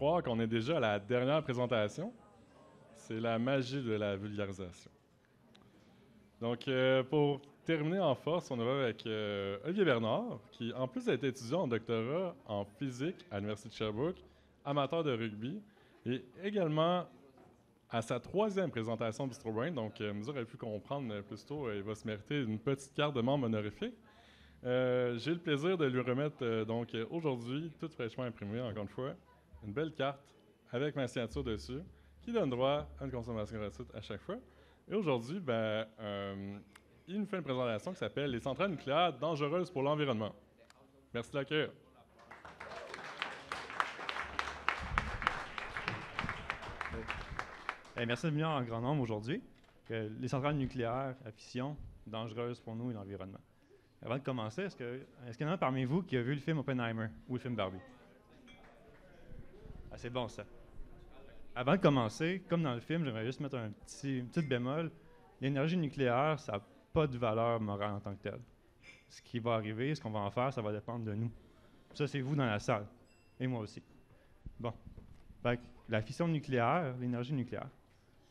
croire qu'on est déjà à la dernière présentation. C'est la magie de la vulgarisation. Donc, pour terminer en force, on va avec Olivier Bernard, qui, en plus d'être étudiant en doctorat en physique à l'Université de Sherbrooke, amateur de rugby, et également à sa troisième présentation Bistro Brain. Donc, vous aurez pu comprendre plus tôt, il va se mériter une petite carte de membre honorifique. J'ai le plaisir de lui remettre aujourd'hui, toute fraîchement imprimée, encore une fois, une belle carte avec ma signature dessus, qui donne droit à une consommation gratuite à chaque fois. Et aujourd'hui, il nous fait une présentation qui s'appelle « Les centrales nucléaires dangereuses pour l'environnement ». Merci de l'accueil. Merci de venir en grand nombre aujourd'hui. Les centrales nucléaires à fission, dangereuses pour nous et l'environnement. Avant de commencer, est-ce qu'il y en a parmi vous qui a vu le film Oppenheimer ou le film Barbie? Ah, c'est bon ça. Avant de commencer, comme dans le film, j'aimerais juste mettre une petite bémol. L'énergie nucléaire, ça n'a pas de valeur morale en tant que telle. Ce qui va arriver, ce qu'on va en faire, ça va dépendre de nous. Ça, c'est vous dans la salle. Et moi aussi. Bon. Fait que la fission nucléaire, l'énergie nucléaire,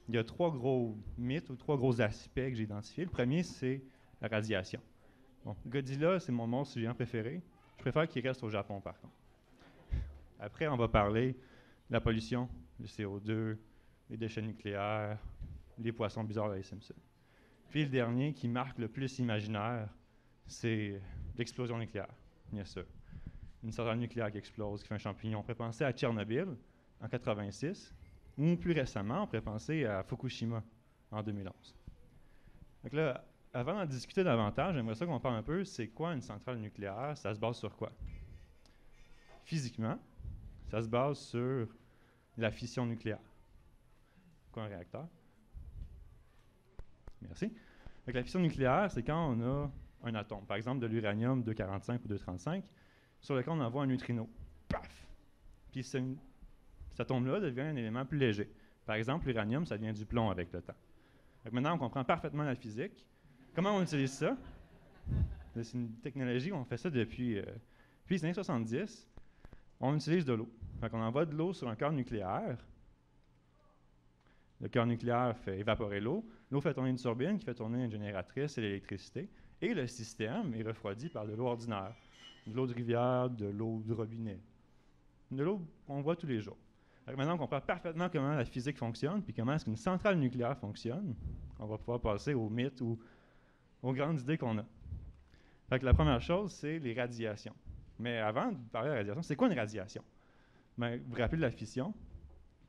il y a 3 gros mythes ou 3 gros aspects que j'ai identifiés. Le premier, c'est la radiation. Bon, Godzilla, c'est mon monstre géant préféré. Je préfère qu'il reste au Japon, par contre. Après, on va parler de la pollution, le CO2, les déchets nucléaires, les poissons bizarres de les Simpsons. Puis le dernier, qui marque le plus l'imaginaire, c'est l'explosion nucléaire, bien sûr. Une centrale nucléaire qui explose, qui fait un champignon. On pourrait penser à Tchernobyl, en 86, ou plus récemment, on pourrait penser à Fukushima, en 2011. Donc là, avant d'en discuter davantage, j'aimerais ça qu'on parle un peu, c'est quoi une centrale nucléaire? Ça se base sur quoi? Physiquement, ça se base sur la fission nucléaire. Quoi un réacteur? Merci. Donc, la fission nucléaire, c'est quand on a un atome, par exemple de l'uranium 245 ou 235, sur lequel on envoie un neutrino. Paf! Puis cet atome-là devient un élément plus léger. Par exemple, l'uranium, ça devient du plomb avec le temps. Donc, maintenant, on comprend parfaitement la physique. Comment on utilise ça? C'est une technologie, on fait ça depuis les années 70. On utilise de l'eau. On envoie de l'eau sur un cœur nucléaire. Le cœur nucléaire fait évaporer l'eau. L'eau fait tourner une turbine qui fait tourner une génératrice et l'électricité. Et le système est refroidi par de l'eau ordinaire. De l'eau de rivière, de l'eau de robinet. De l'eau qu'on voit tous les jours. Donc maintenant, on comprend parfaitement comment la physique fonctionne puis comment est-ce qu'une centrale nucléaire fonctionne. On va pouvoir passer aux mythes ou aux grandes idées qu'on a. Fait que la première chose, c'est les radiations. Mais avant de parler de radiation, c'est quoi une radiation? Bien, vous vous rappelez de la fission?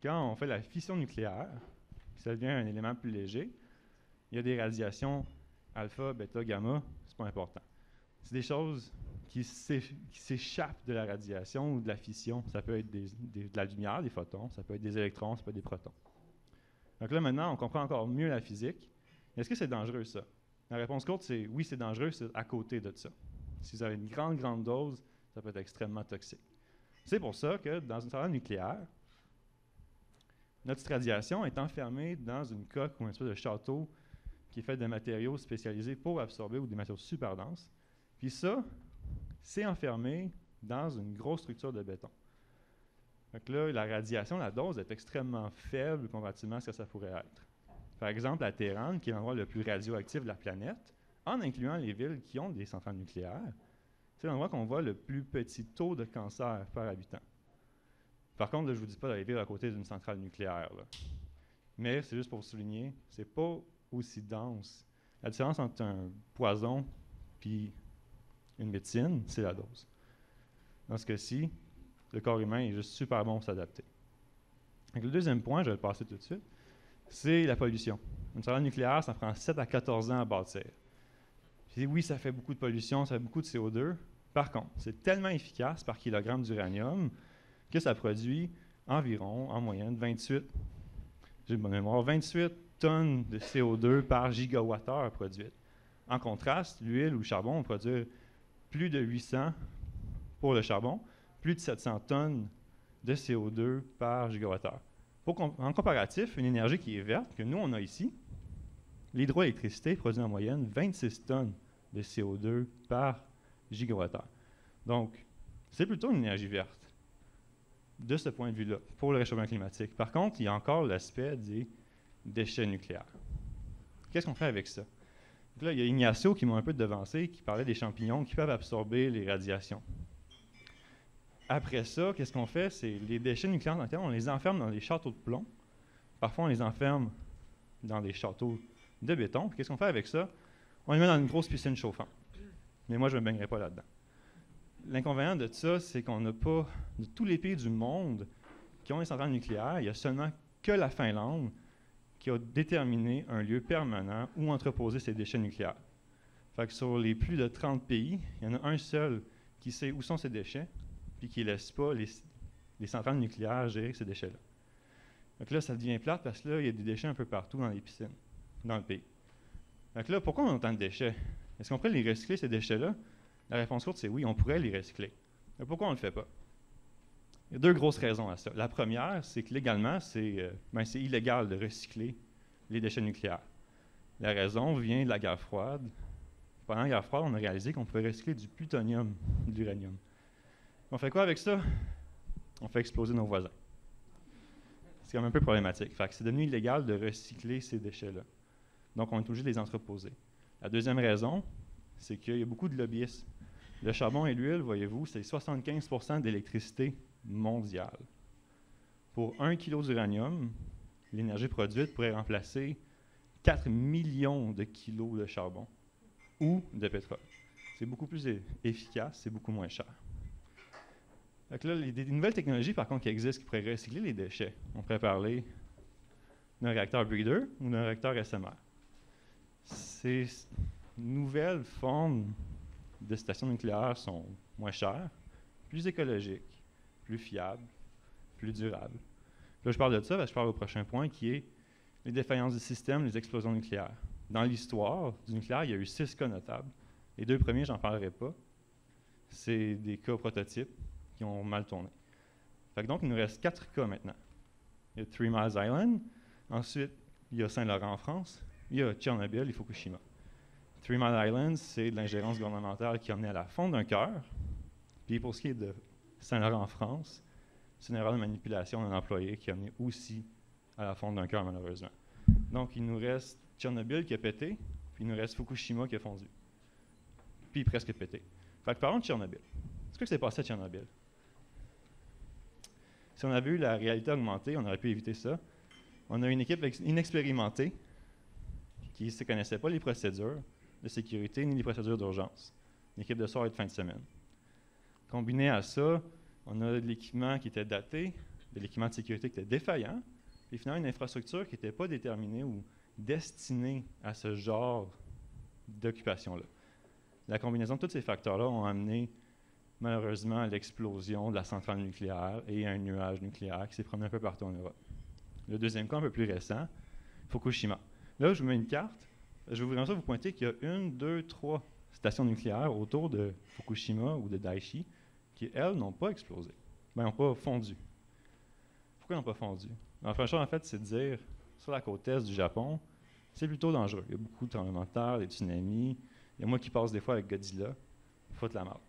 Quand on fait la fission nucléaire, ça devient un élément plus léger, il y a des radiations alpha, bêta, gamma, c'est pas important. C'est des choses qui s'échappent de la radiation ou de la fission. Ça peut être de la lumière, des photons, ça peut être des électrons, ça peut être des protons. Donc là, maintenant, on comprend encore mieux la physique. Est-ce que c'est dangereux, ça? La réponse courte, c'est oui, c'est dangereux, c'est à côté de ça. Si vous avez une grande dose, ça peut être extrêmement toxique. C'est pour ça que dans une centrale nucléaire, notre petite radiation est enfermée dans une coque ou un espèce de château qui est fait de matériaux spécialisés pour absorber ou des matériaux super denses. Puis ça, c'est enfermé dans une grosse structure de béton. Donc là, la radiation, la dose est extrêmement faible comparativement à ce que ça pourrait être. Par exemple, la Téhéran, qui est l'endroit le plus radioactif de la planète, en incluant les villes qui ont des centrales nucléaires, c'est l'endroit qu'on voit le plus petit taux de cancer par habitant. Par contre, là, je ne vous dis pas d'aller vivre à côté d'une centrale nucléaire. Là. Mais c'est juste pour vous souligner, c'est pas aussi dense. La différence entre un poison et une médecine, c'est la dose. Dans ce cas-ci, le corps humain est juste super bon pour s'adapter. Le deuxième point, je vais le passer tout de suite, c'est la pollution. Une centrale nucléaire, ça prend 7 à 14 ans à bâtir. Puis oui, ça fait beaucoup de pollution, ça fait beaucoup de CO2. Par contre, c'est tellement efficace par kilogramme d'uranium que ça produit environ, en moyenne, 28 tonnes de CO2 par gigawattheure produite. En contraste, l'huile ou le charbon, on produit plus de 800 pour le charbon, plus de 700 tonnes de CO2 par gigawattheure. En comparatif, une énergie qui est verte, que nous, on a ici, l'hydroélectricité produit en moyenne 26 tonnes de CO2 par gigawattheure. Donc, c'est plutôt une énergie verte. de ce point de vue-là, pour le réchauffement climatique. Par contre, il y a encore l'aspect des déchets nucléaires. Qu'est-ce qu'on fait avec ça? Donc là, il y a Ignacio qui m'a un peu devancé, qui parlait des champignons qui peuvent absorber les radiations. Après ça, qu'est-ce qu'on fait? C'est les déchets nucléaires, on les enferme dans des châteaux de plomb. Parfois, on les enferme dans des châteaux de béton. Qu'est-ce qu'on fait avec ça? On les met dans une grosse piscine chauffante. Mais moi, je ne me baignerai pas là-dedans. L'inconvénient de ça, c'est qu'on n'a pas, de tous les pays du monde qui ont des centrales nucléaires, il n'y a seulement que la Finlande qui a déterminé un lieu permanent où entreposer ces déchets nucléaires. Fait que sur les plus de 30 pays, il y en a un seul qui sait où sont ces déchets, puis qui ne laisse pas les centrales nucléaires gérer ces déchets-là. Donc là, ça devient plate parce que là, il y a des déchets un peu partout dans les piscines, dans le pays. Donc là, pourquoi on a autant de déchets? Est-ce qu'on pourrait les recycler, ces déchets-là? La réponse courte, c'est oui, on pourrait les recycler. Mais pourquoi on ne le fait pas? Il y a deux grosses raisons à ça. La première, c'est que légalement, c'est illégal de recycler les déchets nucléaires. La raison vient de la guerre froide. Pendant la guerre froide, on a réalisé qu'on pouvait recycler du plutonium, de l'uranium. On fait quoi avec ça? On fait exploser nos voisins. C'est quand même un peu problématique. Fait que c'est devenu illégal de recycler ces déchets-là. Donc, on est obligé de les entreposer. La deuxième raison, c'est qu'il y a beaucoup de lobbyistes. Le charbon et l'huile, voyez-vous, c'est 75% d'électricité mondiale. Pour 1 kg d'uranium, l'énergie produite pourrait remplacer 4 millions de kilos de charbon ou de pétrole. C'est beaucoup plus efficace, c'est beaucoup moins cher. Donc là, des nouvelles technologies, par contre, qui existent, qui pourraient recycler les déchets. On pourrait parler d'un réacteur breeder ou d'un réacteur SMR. Ces nouvelles formes de stations nucléaires sont moins chères, plus écologiques, plus fiables, plus durables. Là, je parle de ça parce que je parle au prochain point qui est les défaillances du système, les explosions nucléaires. Dans l'histoire du nucléaire, il y a eu 6 cas notables. Les 2 premiers, j'en parlerai pas. C'est des cas prototypes qui ont mal tourné. Fait que donc, il nous reste 4 cas maintenant. Il y a Three Mile Island, ensuite, il y a Saint-Laurent en France, il y a Tchernobyl et Fukushima. Three Mile Island, c'est de l'ingérence gouvernementale qui a amené à la fonte d'un cœur. Puis pour ce qui est de Saint-Laurent en France, c'est une erreur de manipulation d'un employé qui a amené aussi à la fonte d'un cœur, malheureusement. Donc, il nous reste Tchernobyl qui a pété, puis il nous reste Fukushima qui a fondu. Puis presque pété. Fait que parlons de Tchernobyl. Qu'est-ce qui s'est passé à Tchernobyl? Si on avait eu la réalité augmentée, on aurait pu éviter ça. On a une équipe inexpérimentée qui ne connaissait pas les procédures de sécurité ni les procédures d'urgence. Une équipe de soir et de fin de semaine. Combiné à ça, on a de l'équipement qui était daté, de l'équipement de sécurité qui était défaillant, puis finalement une infrastructure qui n'était pas déterminée ou destinée à ce genre d'occupation-là. La combinaison de tous ces facteurs-là ont amené malheureusement à l'explosion de la centrale nucléaire et un nuage nucléaire qui s'est promené un peu partout en Europe. Le deuxième cas, un peu plus récent, Fukushima. Là, je vous mets une carte. Je vais vraiment vous pointer qu'il y a 1, 2, 3 stations nucléaires autour de Fukushima ou de Daiichi qui, elles, n'ont pas explosé. N'ont pas fondu. Pourquoi elles n'ont pas fondu? La première chose, en fait, c'est de dire, sur la côte est du Japon, c'est plutôt dangereux. Il y a beaucoup de tremblements de terre, des tsunamis. Il y a moi qui passe des fois avec Godzilla. Foutre la mort.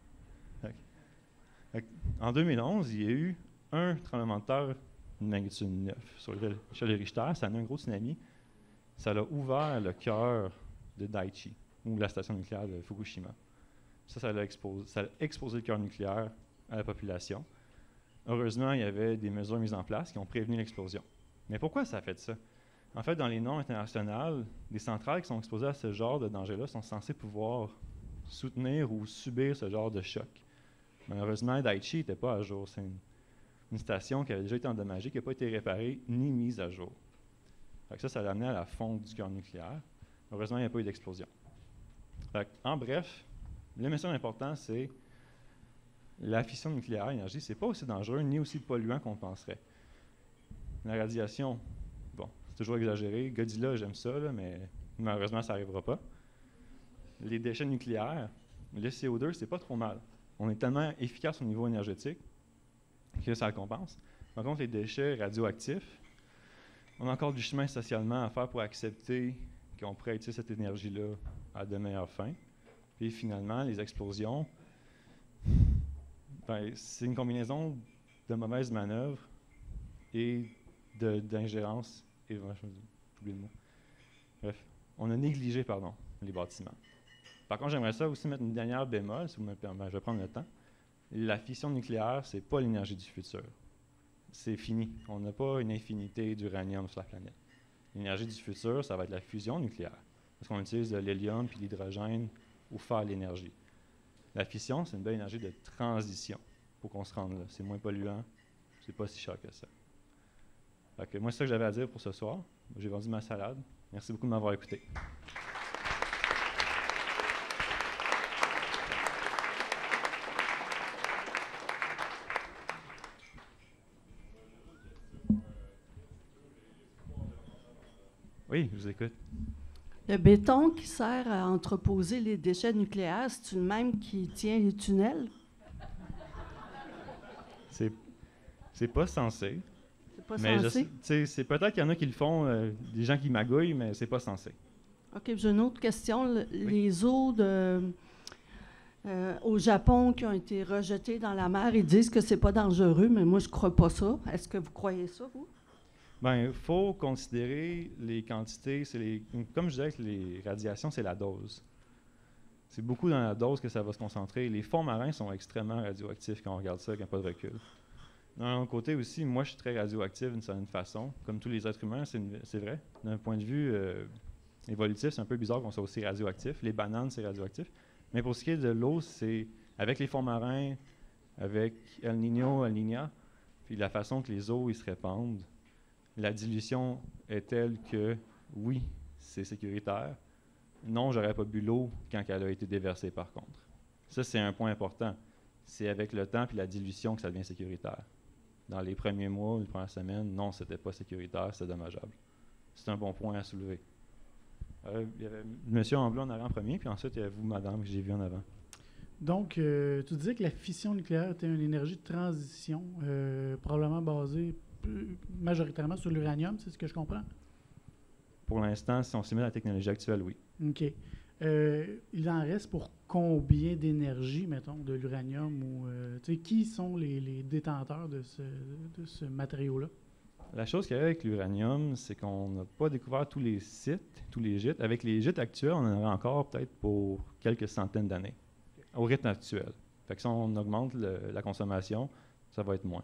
En 2011, il y a eu un tremblement de terre de magnitude 9 sur l'échelle de Richter. Ça a amené un gros tsunami. Ça a ouvert le cœur de Daiichi, ou la station nucléaire de Fukushima. Ça a exposé le cœur nucléaire à la population. Heureusement, il y avait des mesures mises en place qui ont prévenu l'explosion. Mais pourquoi ça a fait ça? En fait, dans les normes internationales, des centrales qui sont exposées à ce genre de danger-là sont censées pouvoir soutenir ou subir ce genre de choc. Malheureusement, Daiichi n'était pas à jour. C'est une station qui avait déjà été endommagée, qui n'a pas été réparée ni mise à jour. Ça l'a amené à la fonte du cœur nucléaire. Heureusement, il n'y a pas eu d'explosion. En bref, le message important, c'est la fission nucléaire, l'énergie, c'est pas aussi dangereux ni aussi polluant qu'on penserait. La radiation, bon, c'est toujours exagéré. Godzilla, j'aime ça, là, mais malheureusement, ça n'arrivera pas. Les déchets nucléaires, le CO2, c'est pas trop mal. On est tellement efficace au niveau énergétique que ça le compense. Par contre, les déchets radioactifs, on a encore du chemin socialement à faire pour accepter qu'on pourrait utiliser cette énergie-là à de meilleures fins. Puis finalement, les explosions, c'est une combinaison de mauvaises manœuvres et d'ingérence. Et j'ai oublié le mot. Bref, on a négligé, les bâtiments. Par contre, j'aimerais ça aussi mettre une dernière bémol, si vous me permettez, je vais prendre le temps. La fission nucléaire, c'est pas l'énergie du futur. C'est fini. On n'a pas une infinité d'uranium sur la planète. L'énergie du futur, ça va être la fusion nucléaire. Parce qu'on utilise de l'hélium puis l'hydrogène pour faire l'énergie. La fission, c'est une belle énergie de transition pour qu'on se rende là. C'est moins polluant, c'est pas si cher que ça. Fait que moi, c'est ça que j'avais à dire pour ce soir. J'ai vendu ma salade. Merci beaucoup de m'avoir écouté. Oui, je vous écoute. Le béton qui sert à entreposer les déchets nucléaires, c'est le même qui tient les tunnels? C'est pas censé. C'est pas Mais censé? c'est peut-être qu'il y en a qui le font, des gens qui magouillent, mais c'est pas censé. OK, j'ai une autre question. Les eaux au Japon qui ont été rejetées dans la mer, ils disent que c'est pas dangereux, mais moi, je crois pas ça. Est-ce que vous croyez ça, vous? Bien, il faut considérer les quantités. Comme je disais, que les radiations, c'est la dose. C'est beaucoup dans la dose que ça va se concentrer. Les fonds marins sont extrêmement radioactifs quand on regarde ça, quand il n'y a pas de recul. D'un côté aussi, moi, je suis très radioactif d'une certaine façon. Comme tous les êtres humains, c'est vrai. D'un point de vue évolutif, c'est un peu bizarre qu'on soit aussi radioactif. Les bananes, c'est radioactif. Mais pour ce qui est de l'eau, c'est avec les fonds marins, avec El Niño, El Niña, puis la façon que les eaux ils se répandent, la dilution est telle que, oui, c'est sécuritaire. Non, j'aurais pas bu l'eau quand elle a été déversée, par contre. Ça, c'est un point important. C'est avec le temps puis la dilution que ça devient sécuritaire. Dans les premiers mois, les premières semaines, non, c'était pas sécuritaire, c'était dommageable. C'est un bon point à soulever. Il y avait le monsieur en bleu en avant en premier, puis ensuite, il y avait vous, madame, que j'ai vu en avant. Donc, tu disais que la fission nucléaire était une énergie de transition, probablement basée majoritairement sur l'uranium, c'est ce que je comprends? Pour l'instant, si on s'y met à la technologie actuelle, oui. OK. Il en reste pour combien d'énergie, mettons, de l'uranium? Ou qui sont les détenteurs de ce matériau-là? La chose qu'il y a avec l'uranium, c'est qu'on n'a pas découvert tous les sites, tous les gîtes. Avec les gîtes actuels, on en aurait encore peut-être pour quelques centaines d'années, au rythme actuel. Fait que si on augmente la consommation, ça va être moins.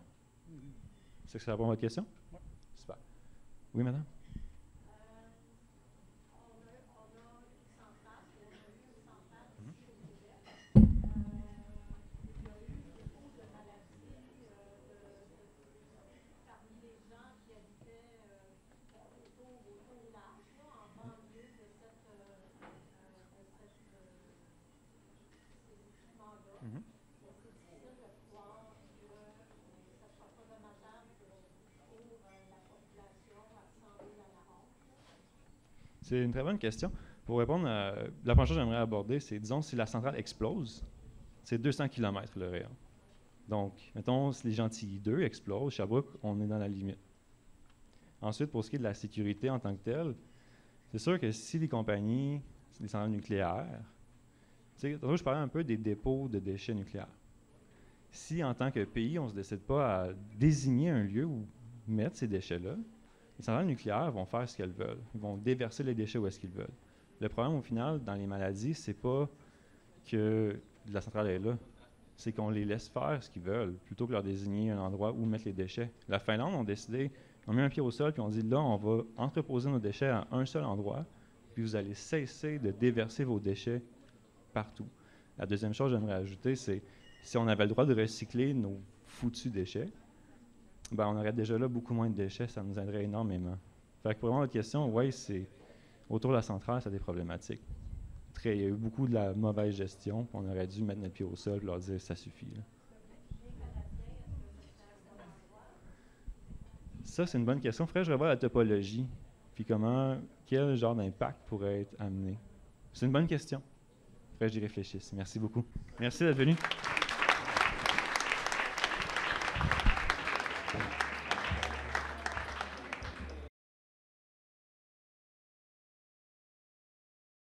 Est-ce que ça répond à votre question? Oui. Super. Oui, madame? C'est une très bonne question. Pour répondre à la première chose que j'aimerais aborder, c'est, disons, si la centrale explose, c'est 200 km le rayon. Donc, mettons, si les Gentilly 2 explosent, Sherbrooke, on est dans la limite. Ensuite, pour ce qui est de la sécurité en tant que telle, c'est sûr que si les compagnies, les centrales nucléaires, tantôt je parlais un peu des dépôts de déchets nucléaires. Si, en tant que pays, on ne se décide pas à désigner un lieu où mettre ces déchets-là, les centrales nucléaires vont faire ce qu'elles veulent. Ils vont déverser les déchets où est-ce qu'ils veulent. Le problème, au final, dans les maladies, c'est pas que la centrale est là. C'est qu'on les laisse faire ce qu'ils veulent, plutôt que leur désigner un endroit où mettre les déchets. La Finlande ont décidé, on met un pied au sol, puis on dit, là, on va entreposer nos déchets à un seul endroit, puis vous allez cesser de déverser vos déchets partout. La deuxième chose que j'aimerais ajouter, c'est si on avait le droit de recycler nos foutus déchets, ben, on aurait déjà là beaucoup moins de déchets, ça nous aiderait énormément. Fait que pour répondre à votre question, oui, c'est autour de la centrale, ça a des problématiques. Il y a eu beaucoup de la mauvaise gestion, on aurait dû mettre notre pied au sol et leur dire ça suffit. Là. Ça, c'est une bonne question. Il faudrait que je revoie la topologie, puis quel genre d'impact pourrait être amené. C'est une bonne question. Il faudrait que j'y réfléchisse. Merci beaucoup. Merci d'être venu.